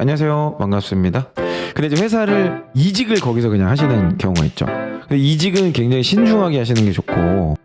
안녕하세요. 반갑습니다. 근데 이제 회사를 이직을 거기서 그냥 하시는 경우가 있죠. 근데 이직은 굉장히 신중하게 하시는 게 좋고,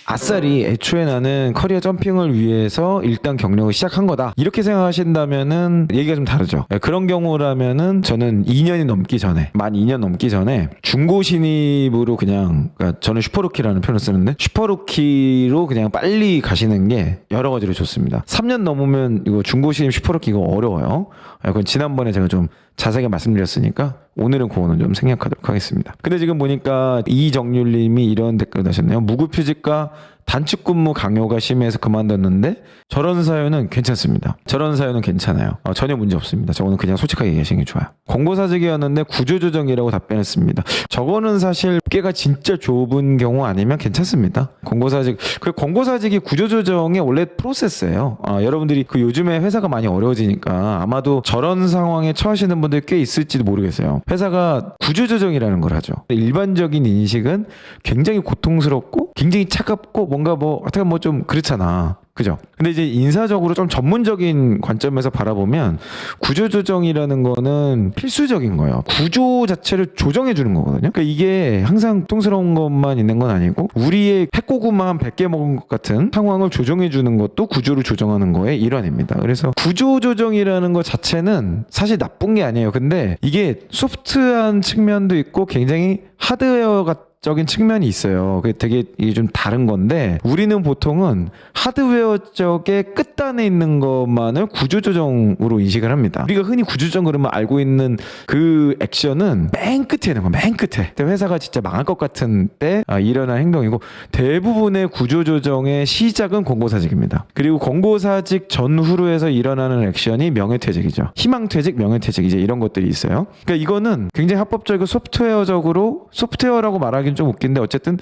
아싸리 애초에 나는 커리어 점핑을 위해서 일단 경력을 시작한 거다, 이렇게 생각하신다면은 얘기가 좀 다르죠. 그런 경우라면은 저는 2년이 넘기 전에, 만 2년 넘기 전에 중고 신입으로 그냥, 그러니까 저는 슈퍼루키라는 표현을 쓰는데 슈퍼루키로 그냥 빨리 가시는 게 여러 가지로 좋습니다. 3년 넘으면 이거 중고 신입 슈퍼루키 이거 어려워요. 그건 지난번에 제가 좀 자세하게 말씀드렸으니까 오늘은 그거는 좀 생략하도록 하겠습니다. 근데 지금 보니까 이정률님이 이런 댓글을 다셨네요. 무급휴직과 단축근무 강요가 심해서 그만뒀는데 저런 사연은 괜찮습니다. 저런 사연은 괜찮아요. 전혀 문제 없습니다. 저거는 그냥 솔직하게 얘기하시는 게 좋아요. 공고사직이었는데 구조조정이라고 답변했습니다. 저거는 사실 업계가 진짜 좁은 경우 아니면 괜찮습니다. 공고사직, 그 공고사직이 구조조정의 원래 프로세스예요. 여러분들이 그 요즘에 회사가 많이 어려워지니까 아마도 저런 상황에 처하시는 분들 꽤 있을지도 모르겠어요. 회사가 구조조정이라는 걸 하죠. 일반적인 인식은 굉장히 고통스럽고 굉장히 차갑고 뭔가 어떻게 뭐 좀 그렇잖아. 그죠? 근데 이제 인사적으로 좀 전문적인 관점에서 바라보면 구조조정이라는 거는 필수적인 거예요. 구조 자체를 조정해 주는 거거든요. 그러니까 이게 항상 고통스러운 것만 있는 건 아니고 우리의 핵고구마 한 100개 먹은 것 같은 상황을 조정해 주는 것도 구조를 조정하는 거의 일환입니다. 그래서 구조조정이라는 것 자체는 사실 나쁜 게 아니에요. 근데 이게 소프트한 측면도 있고 굉장히 하드웨어 적인 측면이 있어요. 그게 되게 이게 좀 다른 건데, 우리는 보통은 하드웨어 쪽의 끝단에 있는 것만을 구조조정으로 인식을 합니다. 우리가 흔히 구조조정 그러면 알고 있는 그 액션은 맨 끝에 있는 거, 맨 끝에. 회사가 진짜 망할 것 같은 때 일어난 행동이고, 대부분의 구조조정의 시작은 공고사직입니다. 그리고 공고사직 전후로 해서 일어나는 액션이 명예퇴직이죠. 희망퇴직, 명예퇴직, 이제 이런 것들이 있어요. 그러니까 이거는 굉장히 합법적이고 소프트웨어라고 말하기 좀 웃긴데 어쨌든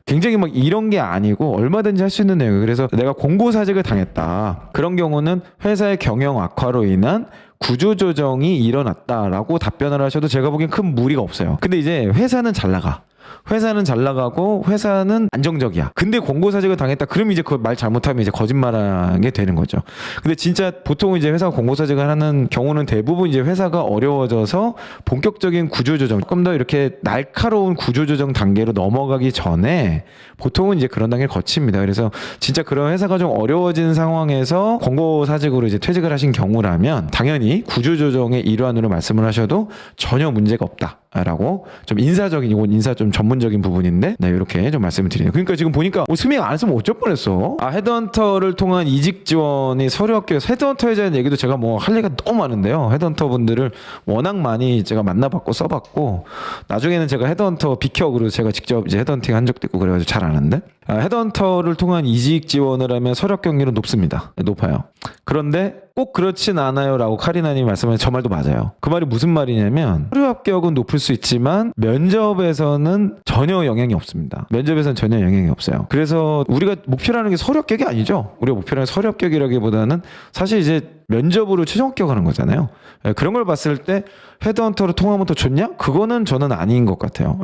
굉장히 막 이런 게 아니고 얼마든지 할 수 있는 내용이에요. 그래서 내가 공고사직을 당했다, 그런 경우는 회사의 경영 악화로 인한 구조조정이 일어났다라고 답변을 하셔도 제가 보기엔 큰 무리가 없어요. 근데 이제 회사는 잘 나가. 회사는 잘 나가고 회사는 안정적이야. 근데 공고사직을 당했다, 그럼 이제 그 말 잘못하면 이제 거짓말하게 되는 거죠. 근데 진짜 보통 이제 회사가 공고사직을 하는 경우는 대부분 이제 회사가 어려워져서 본격적인 구조조정, 조금 더 이렇게 날카로운 구조조정 단계로 넘어가기 전에 보통은 이제 그런 단계를 거칩니다. 그래서 진짜 그런 회사가 좀 어려워진 상황에서 공고사직으로 이제 퇴직을 하신 경우라면 당연히 구조조정의 일환으로 말씀을 하셔도 전혀 문제가 없다라고, 좀 인사적인, 이건 인사 좀 전문적인 부분인데, 네, 이렇게 좀 말씀을 드리네요. 그러니까 지금 보니까 스밍 안 했으면 어쩔 뻔했어. 헤드헌터를 통한 이직 지원이 서류 합격에서, 헤드헌터에 대한 얘기도 제가 할 얘기가 너무 많은데요. 헤드헌터 분들을 워낙 많이 제가 만나봤고 써봤고, 나중에는 제가 헤드헌터 비켜그로 제가 직접 이제 헤드헌팅 한 적도 있고 그래가지고 잘 아는데, 헤드헌터를 통한 이직 지원을 하면 서류 합격률은 높습니다. 높아요. 그런데 꼭 그렇진 않아요라고 카리나님이 말씀하신 저 말도 맞아요. 그 말이 무슨 말이냐면, 서류 합격은 높을 수 있지만 면접에서는 전혀 영향이 없습니다. 면접에서는 전혀 영향이 없어요. 그래서 우리가 목표라는 게 서류 합격이 아니죠. 우리가 목표라는 서류 합격이라기보다는 사실 이제 면접으로 최종 합격하는 거잖아요. 그런 걸 봤을 때 헤드헌터로 통하면 더 좋냐? 그거는 저는 아닌 것 같아요.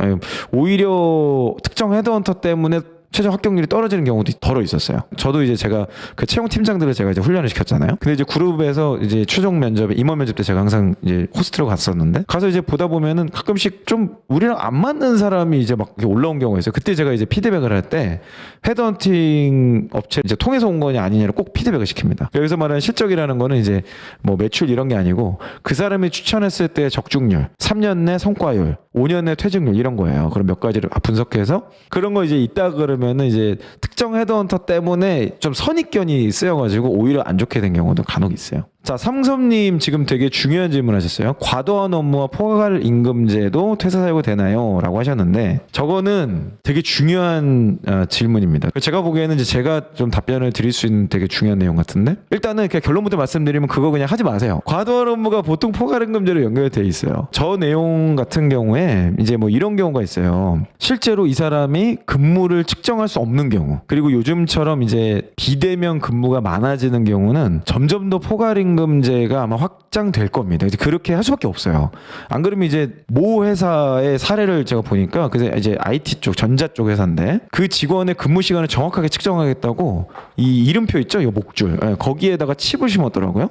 오히려 특정 헤드헌터 때문에 최종 합격률이 떨어지는 경우도 덜어 있었어요. 저도 이제 제가 그 채용 팀장들을 제가 이제 훈련을 시켰잖아요. 근데 이제 그룹에서 이제 최종 면접에, 임원 면접 때 제가 항상 이제 호스트로 갔었는데, 가서 이제 보다 보면은 가끔씩 좀 우리랑 안 맞는 사람이 이제 막 올라온 경우가 있어요. 그때 제가 이제 피드백을 할 때 헤드헌팅 업체 이제 통해서 온 거냐 아니냐를 꼭 피드백을 시킵니다. 여기서 말하는 실적이라는 거는 이제 뭐 매출 이런 게 아니고 그 사람이 추천했을 때 적중률, 3년 내 성과율, 5년 내 퇴직률, 이런 거예요. 그럼 몇 가지를 분석해서 그런 거 이제 있다 그러면은 이제 특정 헤드헌터 때문에 좀 선입견이 쓰여가지고 오히려 안 좋게 된 경우도 간혹 있어요. 자, 삼섭님 지금 되게 중요한 질문 하셨어요. 과도한 업무와 포괄 임금제도 퇴사 사유가 되나요? 라고 하셨는데, 저거는 되게 중요한 질문입니다. 제가 보기에는 이제 제가 좀 답변을 드릴 수 있는 되게 중요한 내용 같은데, 일단은 그냥 결론부터 말씀드리면 그거 그냥 하지 마세요. 과도한 업무가 보통 포괄 임금제로 연결돼 있어요. 저 내용 같은 경우에 이제 뭐 이런 경우가 있어요. 실제로 이 사람이 근무를 측정할 수 없는 경우, 그리고 요즘처럼 이제 비대면 근무가 많아지는 경우는 점점 더 포괄 임금제가 아마 확장될 겁니다. 이제 그렇게 할 수밖에 없어요. 안 그러면 이제 모 회사의 사례를 제가 보니까, 그래서 이제 IT 쪽, 전자 쪽 회사인데 그 직원의 근무 시간을 정확하게 측정하겠다고 이 이름표 있죠? 이 목줄, 거기에다가 칩을 심었더라고요.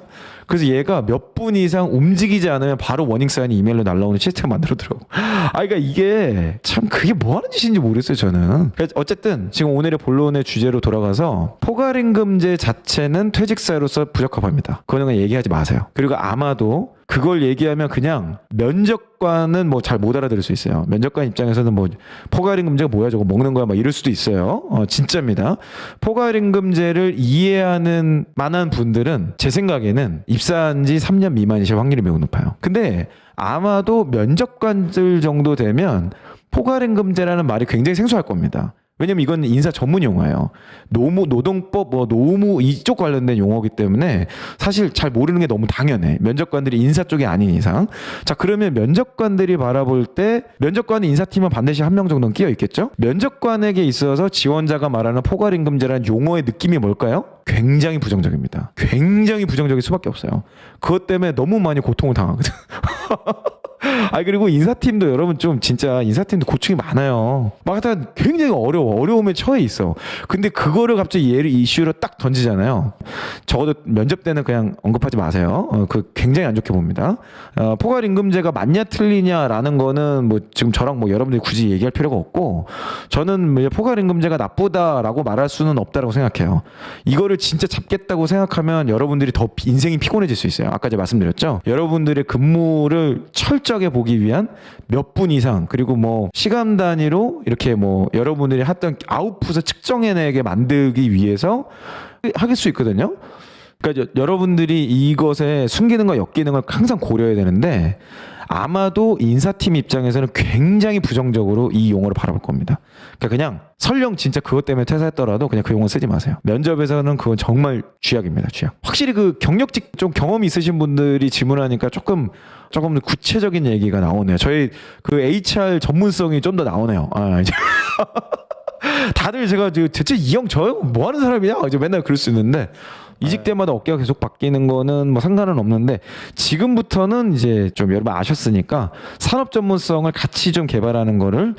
그래서 얘가 몇 분 이상 움직이지 않으면 바로 워닝 사인이 이메일로 날라오는 시스템을 만들어더라고. 그러니까 이게 참 그게 뭐 하는 짓인지 모르겠어요, 저는. 어쨌든 지금 오늘의 본론의 주제로 돌아가서 포괄임금제 자체는 퇴직 사유로서 부적합합니다. 그거는 그냥 얘기하지 마세요. 그리고 아마도 그걸 얘기하면 그냥 면접관은 뭐 잘 못 알아들을 수 있어요. 면접관 입장에서는 뭐 포괄임금제가 뭐야 저거 먹는 거야 막 이럴 수도 있어요. 진짜입니다. 포괄임금제를 이해하는 만한 분들은 제 생각에는 입사한 지 3년 미만이실 확률이 매우 높아요. 근데 아마도 면접관들 정도 되면 포괄임금제라는 말이 굉장히 생소할 겁니다. 왜냐면 이건 인사 전문 용어예요. 노동법, 노무 이쪽 관련된 용어이기 때문에 사실 잘 모르는 게 너무 당연해. 면접관들이 인사 쪽이 아닌 이상. 자, 그러면 면접관들이 바라볼 때 면접관은 인사팀은 반드시 한 명 정도는 끼어 있겠죠? 면접관에게 있어서 지원자가 말하는 포괄임금제라는 용어의 느낌이 뭘까요? 굉장히 부정적입니다. 굉장히 부정적일 수밖에 없어요. 그것 때문에 너무 많이 고통을 당하거든. 그리고 인사팀도 여러분 좀 진짜 인사팀도 고충이 많아요. 막 하여튼 굉장히 어려움에 처해 있어. 근데 그거를 갑자기 이슈로 딱 던지잖아요. 적어도 면접 때는 그냥 언급하지 마세요. 그 굉장히 안 좋게 봅니다. 포괄임금제가 맞냐 틀리냐라는 거는 뭐 지금 저랑 뭐 여러분들이 굳이 얘기할 필요가 없고, 저는 포괄임금제가 나쁘다라고 말할 수는 없다라고 생각해요. 이거를 진짜 잡겠다고 생각하면 여러분들이 더 인생이 피곤해질 수 있어요. 아까 제가 말씀드렸죠. 여러분들의 근무를 철저하게 보기 위한 몇 분 이상, 그리고 뭐 시간 단위로 이렇게 뭐 여러분들이 했던 아웃풋을 측정해내게 만들기 위해서 하길 수 있거든요. 그러니까 여러분들이 이것에 순기능과 역기능을 항상 고려해야 되는데, 아마도 인사팀 입장에서는 굉장히 부정적으로 이 용어를 바라볼 겁니다. 그러니까 그냥 설령 진짜 그것 때문에 퇴사했더라도 그냥 그 용어 쓰지 마세요. 면접에서는 그건 정말 쥐약입니다. 쥐약. 확실히 그 경력직 좀 경험이 있으신 분들이 질문하니까 조금 구체적인 얘기가 나오네요. 저희 그 HR 전문성이 좀 더 나오네요. 이제 다들 제가 대체 이 형 저 형 뭐 하는 사람이냐 이제 맨날 그럴 수 있는데, 이직 때마다 어깨가 계속 바뀌는 거는 뭐 상관은 없는데, 지금부터는 이제 좀 여러분 아셨으니까 산업 전문성을 같이 좀 개발하는 거를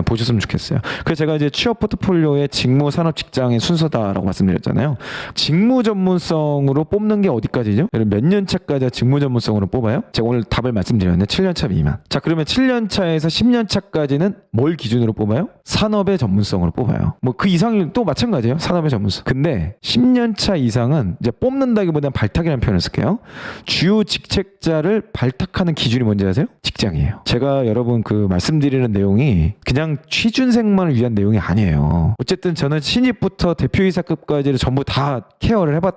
보셨으면 좋겠어요. 그래서 제가 이제 취업 포트폴리오의 직무 산업 직장의 순서다라고 말씀드렸잖아요. 직무 전문성으로 뽑는 게 어디까지죠? 몇 년 차까지 직무 전문성으로 뽑아요? 제가 오늘 답을 말씀드렸는데 7년 차 미만. 자, 그러면 7년 차에서 10년 차까지는 뭘 기준으로 뽑아요? 산업의 전문성으로 뽑아요. 뭐 그 이상이 또 마찬가지예요. 산업의 전문성. 근데 10년 차 이상은 이제 뽑는다기보다는 발탁이라는 표현을 쓸게요. 주요 직책자를 발탁하는 기준이 뭔지 아세요? 직장이에요. 제가 여러분 그 말씀드리는 내용이 그냥 취준생만을 위한 내용이 아니에요. 어쨌든 저는 신입부터 대표이사급까지를 전부 다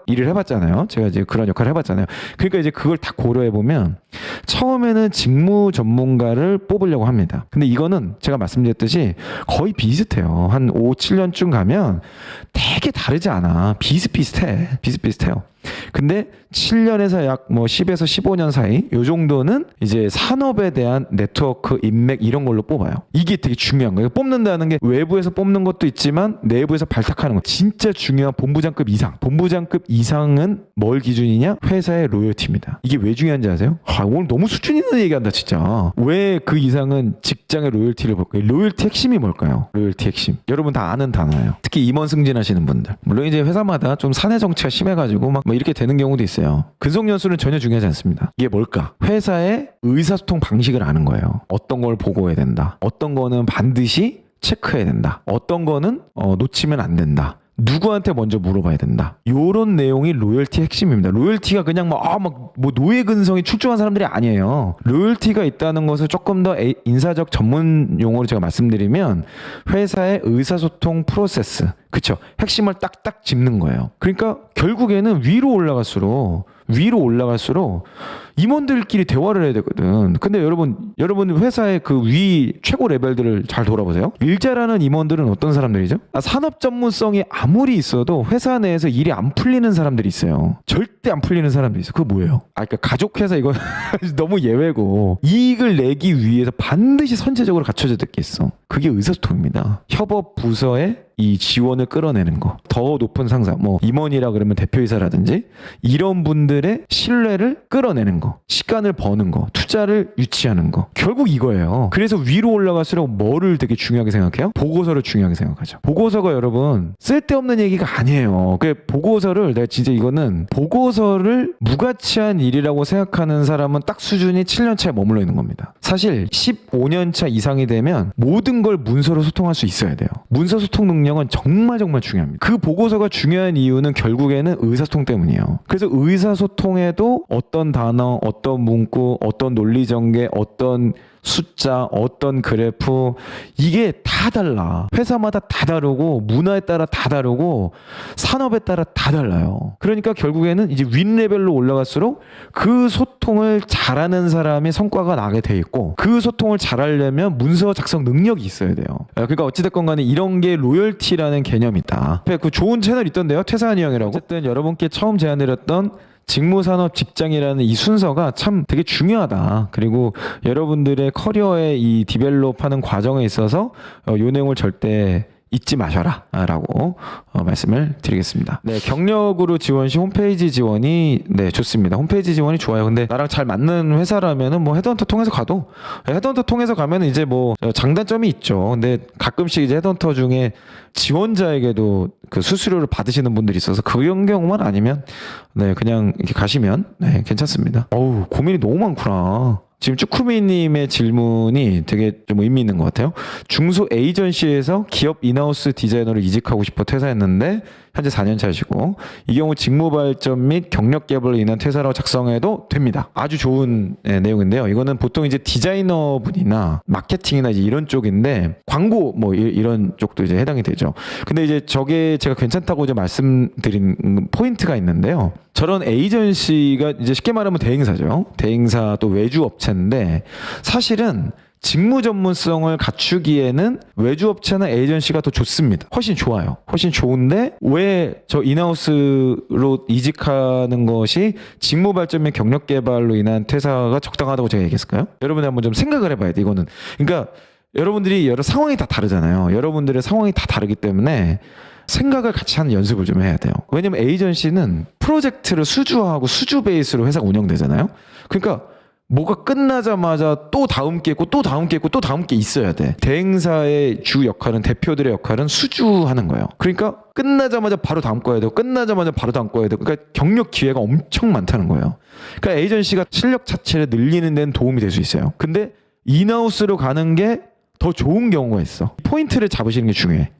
일을 해봤잖아요. 제가 이제 그런 역할을 해봤잖아요. 그러니까 이제 그걸 다 고려해보면 처음에는 직무 전문가를 뽑으려고 합니다. 근데 이거는 제가 말씀드렸듯이 거의 비슷해요. 한 5, 7년쯤 가면 되게 다르지 않아. 비슷비슷해요. 근데 7년에서 약 뭐 10에서 15년 사이 요 정도는 이제 산업에 대한 네트워크, 인맥 이런 걸로 뽑아요. 이게 되게 중요한 거예요. 뽑는다는 게 외부에서 뽑는 것도 있지만 내부에서 발탁하는 거 진짜 중요한 본부장급 이상. 본부장급 이상은 뭘 기준이냐? 회사의 로열티입니다. 이게 왜 중요한지 아세요? 오늘 너무 수준 있는 얘기한다 진짜. 왜 그 이상은 직장의 로열티를 볼까요? 로열티 핵심이 뭘까요? 로열티 핵심. 여러분 다 아는 단어예요. 특히 임원 승진하시는 분들. 물론 이제 회사마다 좀 사내 정치가 심해가지고 막 뭐 이렇게 되는 경우도 있어요. 근속 연수는 전혀 중요하지 않습니다. 이게 뭘까? 회사의 의사소통 방식을 아는 거예요. 어떤 걸 보고해야 된다. 어떤 거는 반드시 체크해야 된다. 어떤 거는 놓치면 안 된다. 누구한테 먼저 물어봐야 된다. 요런 내용이 로열티 핵심입니다. 로열티가 그냥 뭐 노예 근성이 출중한 사람들이 아니에요. 로열티가 있다는 것을 조금 더 인사적 전문 용어로 제가 말씀드리면 회사의 의사소통 프로세스. 그쵸. 핵심을 딱딱 짚는 거예요. 그러니까 결국에는 위로 올라갈수록 임원들끼리 대화를 해야 되거든. 근데 여러분 회사의 그 위 최고 레벨들을 잘 돌아보세요. 일 잘하는 임원들은 어떤 사람들이죠? 산업 전문성이 아무리 있어도 회사 내에서 일이 안 풀리는 사람들이 있어요. 절대 안 풀리는 사람들이 있어. 그거 뭐예요? 그러니까 가족 회사 이거 너무 예외고, 이익을 내기 위해서 반드시 선제적으로 갖춰져야 될 게 있어. 그게 의사소통입니다. 협업 부서의 이 지원을 끌어내는 거, 더 높은 상사, 뭐 임원이라 그러면 대표이사라든지 이런 분들의 신뢰를 끌어내는 거. 거, 시간을 버는 거, 투자를 유치하는 거. 결국 이거예요. 그래서 위로 올라갈수록 뭐를 되게 중요하게 생각해요? 보고서를 중요하게 생각하죠. 보고서가 여러분 쓸데없는 얘기가 아니에요. 그 보고서를 내가 진짜 이거는 보고서를 무가치한 일이라고 생각하는 사람은 딱 수준이 7년 차에 머물러 있는 겁니다. 사실 15년 차 이상이 되면 모든 걸 문서로 소통할 수 있어야 돼요. 문서 소통 능력은 정말 중요합니다. 그 보고서가 중요한 이유는 결국에는 의사소통 때문이에요. 그래서 의사소통에도 어떤 단어, 어떤 문구, 어떤 논리 전개, 어떤 숫자, 어떤 그래프, 이게 다 달라. 회사마다 다 다르고 문화에 따라 다 다르고 산업에 따라 다 달라요. 그러니까 결국에는 이제 윗레벨로 올라갈수록 그 소통을 잘하는 사람이 성과가 나게 돼 있고, 그 소통을 잘하려면 문서 작성 능력이 있어야 돼요. 그러니까 어찌됐건 간에 이런 게 로열티라는 개념이 있다. 그 좋은 채널 있던데요, 퇴사한 형이라고. 어쨌든 여러분께 처음 제안드렸던 직무산업 직장이라는 이 순서가 참 되게 중요하다. 그리고 여러분들의 커리어의 이 디벨롭하는 과정에 있어서 요 내용을 절대 잊지 마셔라 라고 말씀을 드리겠습니다. 네, 경력으로 지원 시 홈페이지 지원이 네 좋습니다. 홈페이지 지원이 좋아요. 근데 나랑 잘 맞는 회사라면은 뭐 헤드헌터 통해서 가도, 헤드헌터 통해서 가면은 이제 뭐 장단점이 있죠. 근데 가끔씩 이제 헤드헌터 중에 지원자에게도 그 수수료를 받으시는 분들이 있어서 그런 경우만 아니면 네 그냥 이렇게 가시면 네 괜찮습니다. 어우, 고민이 너무 많구나. 지금 쭈쿠미님의 질문이 되게 좀 의미 있는 것 같아요. 중소 에이전시에서 기업 인하우스 디자이너로 이직하고 싶어 퇴사했는데 현재 4년 차시고, 이 경우 직무 발전 및 경력 개발로 인한 퇴사라고 작성해도 됩니다. 아주 좋은 내용인데요. 이거는 보통 이제 디자이너 분이나 마케팅이나 이제 이런 쪽인데, 광고 뭐 이런 쪽도 이제 해당이 되죠. 근데 이제 저게 제가 괜찮다고 이제 말씀드린 포인트가 있는데요. 저런 에이전시가 이제 쉽게 말하면 대행사죠. 대행사 또 외주 업체인데, 사실은 직무 전문성을 갖추기에는 외주 업체나 에이전시가 더 좋습니다. 훨씬 좋아요. 훨씬 좋은데 왜 저 인하우스로 이직하는 것이 직무 발전 및 경력 개발로 인한 퇴사가 적당하다고 제가 얘기했을까요? 여러분이 한번 좀 생각을 해봐야 돼, 이거는. 그러니까 여러분들이 여러 상황이 다 다르잖아요. 여러분들의 상황이 다 다르기 때문에 생각을 같이 하는 연습을 좀 해야 돼요. 왜냐면 에이전시는 프로젝트를 수주하고 수주 베이스로 회사가 운영되잖아요. 그러니까 뭐가 끝나자마자 또 다음 게 있고 또 다음 게 있고 또 다음 게 있어야 돼. 대행사의 주 역할은, 대표들의 역할은 수주하는 거예요. 그러니까 끝나자마자 바로 다음 거 해야 되고 끝나자마자 바로 다음 거 해야 되고, 그러니까 경력 기회가 엄청 많다는 거예요. 그러니까 에이전시가 실력 자체를 늘리는 데는 도움이 될 수 있어요. 근데 인하우스로 가는 게 더 좋은 경우가 있어. 포인트를 잡으시는 게 중요해.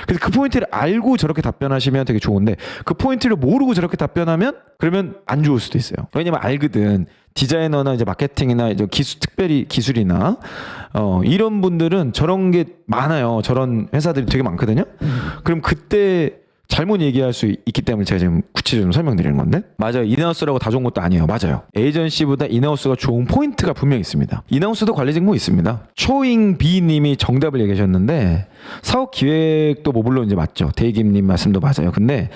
그래서 그 포인트를 알고 저렇게 답변하시면 되게 좋은데, 그 포인트를 모르고 저렇게 답변하면 그러면 안 좋을 수도 있어요. 왜냐면 알거든. 디자이너나 이제 마케팅이나 이제 특별히 기술이나 이런 분들은 저런 게 많아요. 저런 회사들이 되게 많거든요. 그럼 그때 잘못 얘기할 수 있기 때문에 제가 지금 구체적으로 설명드리는 건데, 맞아요. 인하우스라고 다 좋은 것도 아니에요. 맞아요. 에이전시보다 인하우스가 좋은 포인트가 분명히 있습니다. 인하우스도 관리 직무 있습니다. 초잉비님이 정답을 얘기하셨는데, 사업 기획도 뭐 물론 이제 맞죠. 대기님 말씀도 맞아요. 근데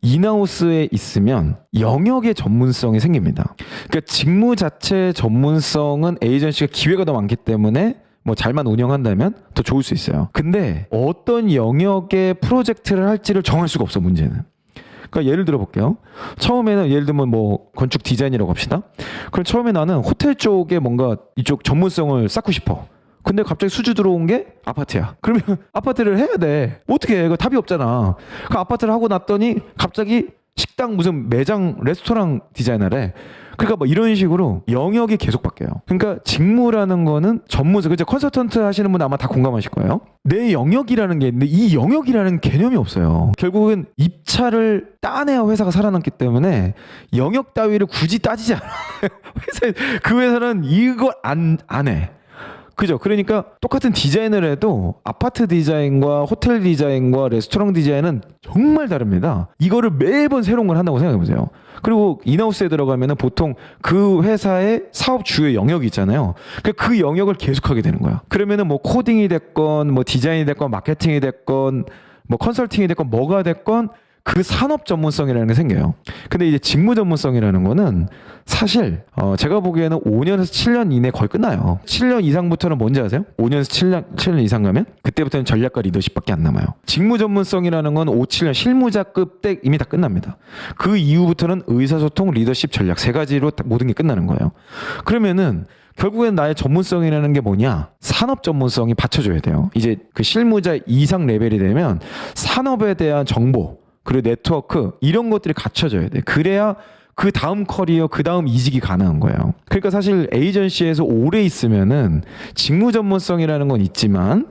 인하우스에 있으면 영역의 전문성이 생깁니다. 그러니까 직무 자체 전문성은 에이전시가 기회가 더 많기 때문에 뭐 잘만 운영한다면 더 좋을 수 있어요. 근데 어떤 영역의 프로젝트를 할지를 정할 수가 없어, 문제는. 그러니까 예를 들어 볼게요. 처음에는 예를 들면 뭐 건축 디자인이라고 합시다. 그럼 처음에 나는 호텔 쪽에 뭔가 이쪽 전문성을 쌓고 싶어. 근데 갑자기 수주 들어온 게 아파트야. 그러면 아파트를 해야 돼. 어떻게 해? 그 답이 없잖아. 그 아파트를 하고 났더니 갑자기 식당 무슨 매장 레스토랑 디자이너래. 그러니까 뭐 이런 식으로 영역이 계속 바뀌어요. 그러니까 직무라는 거는 전문성, 그죠? 컨설턴트 하시는 분 아마 다 공감하실 거예요. 내 영역이라는 게 있는데 이 영역이라는 개념이 없어요. 결국은 입찰을 따내야 회사가 살아남기 때문에 영역 따위를 굳이 따지지 않아. 그 회사는 이걸 안 해. 그죠? 그러니까 똑같은 디자인을 해도 아파트 디자인과 호텔 디자인과 레스토랑 디자인은 정말 다릅니다. 이거를 매번 새로운 걸 한다고 생각해 보세요. 그리고 인하우스에 들어가면은 보통 그 회사의 사업 주요 영역이 있잖아요. 그러니까 그 영역을 계속하게 되는 거야. 그러면은 뭐 코딩이 됐건 뭐 디자인이 됐건 마케팅이 됐건 뭐 컨설팅이 됐건 뭐가 됐건 그 산업 전문성이라는 게 생겨요. 근데 이제 직무 전문성이라는 거는 사실 제가 보기에는 5년에서 7년 이내 거의 끝나요. 7년 이상부터는 뭔지 아세요? 5년에서 7년 이상 가면 그때부터는 전략과 리더십밖에 안 남아요. 직무 전문성이라는 건 5, 7년 실무자급 때 이미 다 끝납니다. 그 이후부터는 의사소통, 리더십, 전략 세 가지로 모든 게 끝나는 거예요. 그러면은 결국엔 나의 전문성이라는 게 뭐냐? 산업 전문성이 받쳐줘야 돼요. 이제 그 실무자 이상 레벨이 되면 산업에 대한 정보 그리고 네트워크 이런 것들이 갖춰져야 돼. 그래야 그 다음 커리어, 그 다음 이직이 가능한 거예요. 그러니까 사실 에이전시에서 오래 있으면은 직무 전문성이라는 건 있지만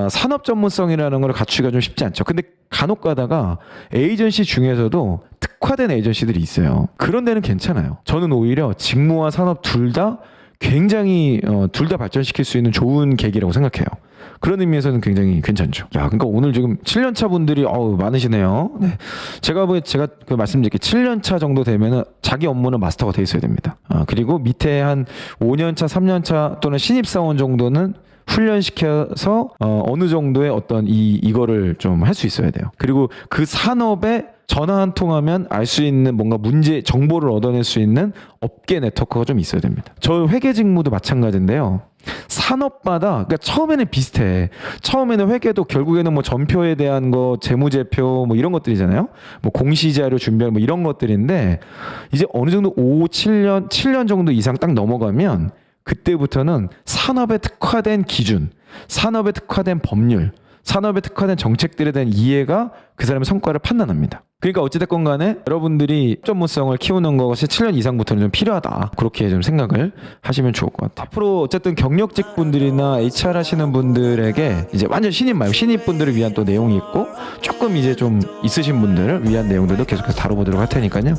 산업 전문성이라는 걸 갖추기가 좀 쉽지 않죠. 근데 간혹 가다가 에이전시 중에서도 특화된 에이전시들이 있어요. 그런 데는 괜찮아요. 저는 오히려 직무와 산업 둘 다 굉장히 둘 다 발전시킬 수 있는 좋은 계기라고 생각해요. 그런 의미에서는 굉장히 괜찮죠. 야, 그러니까 오늘 지금 7년차 분들이 많으시네요. 네. 제가 그 말씀드릴게요. 7년차 정도 되면은 자기 업무는 마스터가 돼 있어야 됩니다. 그리고 밑에 한 5년차, 3년차 또는 신입사원 정도는 훈련시켜서 어느 정도의 어떤 이거를 좀 할 수 있어야 돼요. 그리고 그 산업에 전화 한 통하면 알 수 있는 뭔가 문제 정보를 얻어낼 수 있는 업계 네트워크가 좀 있어야 됩니다. 저 회계 직무도 마찬가지인데요. 산업마다 그러니까 처음에는 비슷해. 처음에는 회계도 결국에는 뭐 전표에 대한 거, 재무제표 뭐 이런 것들이잖아요. 뭐 공시자료 준비할 뭐 이런 것들인데 이제 어느 정도 5, 7년 정도 이상 딱 넘어가면 그때부터는 산업에 특화된 기준, 산업에 특화된 법률, 산업에 특화된 정책들에 대한 이해가 그 사람의 성과를 판단합니다. 그러니까 어찌됐건 간에 여러분들이 전문성을 키우는 것이 7년 이상부터는 좀 필요하다. 그렇게 좀 생각을 하시면 좋을 것 같아요. 앞으로 어쨌든 경력직 분들이나 HR 하시는 분들에게 이제 완전 신입 말고 신입 분들을 위한 또 내용이 있고 조금 이제 좀 있으신 분들을 위한 내용들도 계속해서 다뤄보도록 할 테니까요.